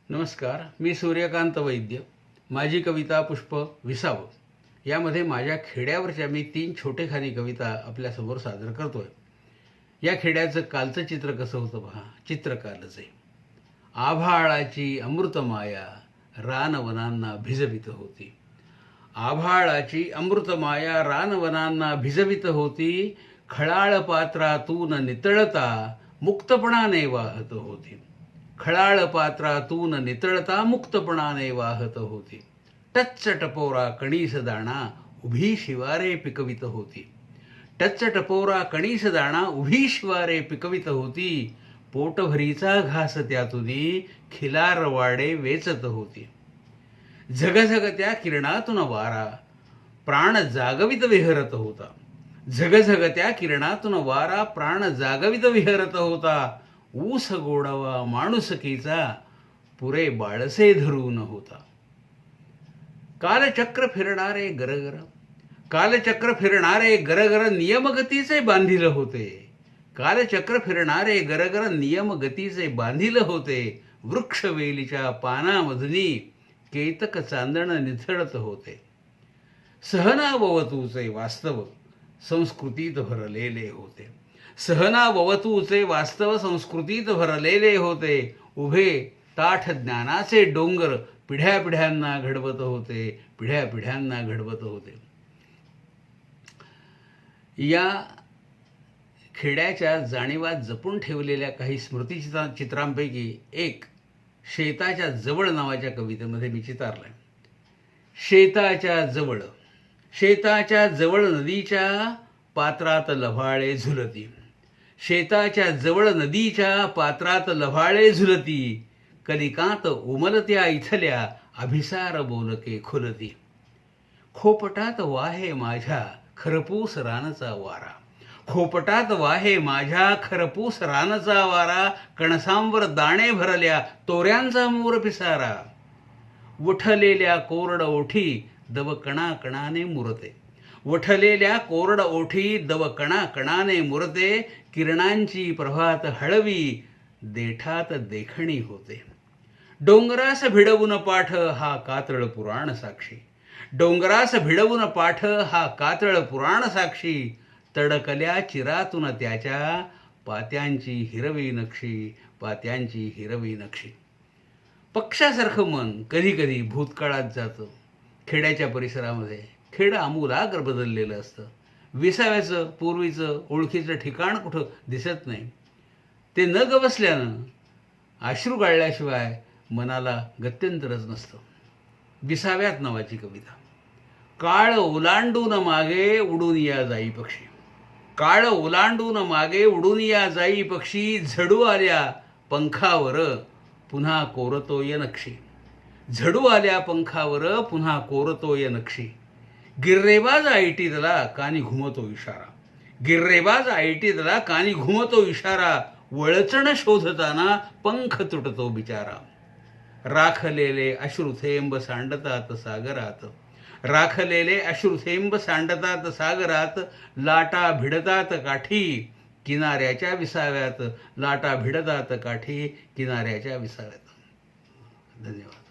नमस्कार. मी सूर्यकांत वैद्य. माझी कविता पुष्प विसावं यामध्ये माझ्या खेड्यावरच्या मी 3 छोटेखानी कविता आपल्यासमोर सादर करतोय. या खेड्याचं कालचं चित्र कसं होतं पहा. चित्र कालच आहे. आभाळाची अमृतमाया रानवनांना भिजवित होती. आभाळाची अमृतमाया रानवनांना भिजवित होती. खळाळ पात्रातून नितळता मुक्तपणाने वाहत होती. खळाळ पात्रातून नितळता मुक्तपणाने वाहत होती. टच्च टपोरा कणीस दाणा उभी शिवारे पिकवित होती. टच्च टपोरा कणीस दाणा उभी शिवारे पिकवित होती. पोटभरीचा घास त्यातुनी खिलार वाडे वेचत होती. झगझगत्या किरणातून वारा प्राण जागवित विहरत होता. झगझगत्या किरणातून वारा प्राण जागवित विहरत होता. ऊस गोडावा माणुसकीचा पुरे बाळसे धरून होता. कालचक्र फिरणारे गरगर कालचक्र फिरणारे गरगर नियमगतीचे बांधिल होते. कालचक्र फिरणारे गरगर नियमगतीचे बांधिल होते. वृक्षवेलीच्या पानामधुनी केतक चांदण निथळत होते. सहनाववतूचे वास्तव संस्कृतीत भरलेले होते. सहनाववतूचे वास्तव संस्कृतीत भरलेले होते. उभे ताठ ज्ञानाचे डोंगर पिढ्या पिढ्यांना घडवत होते. पिढ्या पिढ्यांना घडवत होते. या खेड्याच्या जाणीवा जपून ठेवलेल्या काही स्मृतिचित्रांपैकी एक शेताच्या जवळ नावाच्या कवितेमध्ये मी चितारलंय. शेताच्या जवळ नदीच्या पात्रात लव्हाळे झुलती. शेताच्या जवळ नदीच्या पात्रात लव्हाळे झुलती. कलिकांत उमलत्या इथल्या अभिसार बोलके खुलती. खोपटात वाहे माझ्या खरपूस रानचा वारा. खोपटात वाहे माझ्या खरपूस रानचा वारा. कणसांवर दाणे भरल्या तोऱ्यांचा मोर पिसारा. उठलेल्या कोरड ओठी दव कणाकणाने मुरते. वठलेल्या कोरड ओठी दव कणाकणाने मुरते. किरणांची प्रभात हळवी देठात देखणी होते. डोंगरास भिडवून पाठ हा कातळ पुराण साक्षी. डोंगरास भिडवून पाठ हा कातळ पुराण साक्षी. तडकल्या चिरातून त्याच्या पात्यांची हिरवी नक्षी. पात्यांची हिरवी नक्षी. पक्षासारखं मन कधी कधी भूतकाळात जातं. खेड्याच्या परिसरामध्ये खेडं आमूलाग्र बदललेलं असतं. विसाव्याचं पूर्वीचं ओळखीचं ठिकाण कुठं दिसत नाही. ते न गवसल्यानं अश्रू गाळल्याशिवाय मनाला गत्यंतरच नसतं. विसाव्यात नावाची कविता. काळ ओलांडून मागे उडून या जाई पक्षी. काळ ओलांडून मागे उडून या जाई पक्षी. झडू आल्या पंखावर पुन्हा कोरतोय नक्षी. झडू आल्या पंखावर पुन्हा कोरतोय नक्षी. गिर्रेबाज ऐटीतला कानी घुमतो इशारा. गिर्रेबाज ऐटीतला कानी घुमतो इशारा. वळचण शोधताना पंख तुटतो बिचारा. राखलेले अश्रुथेंब सांडतात सागरात. राखलेले अश्रुथेंब सांडतात सागरात. लाटा भिडतात काठी किनाऱ्याच्या विसाव्यात. लाटा भिडतात काठी किनाऱ्याच्या विसाव्यात. धन्यवाद.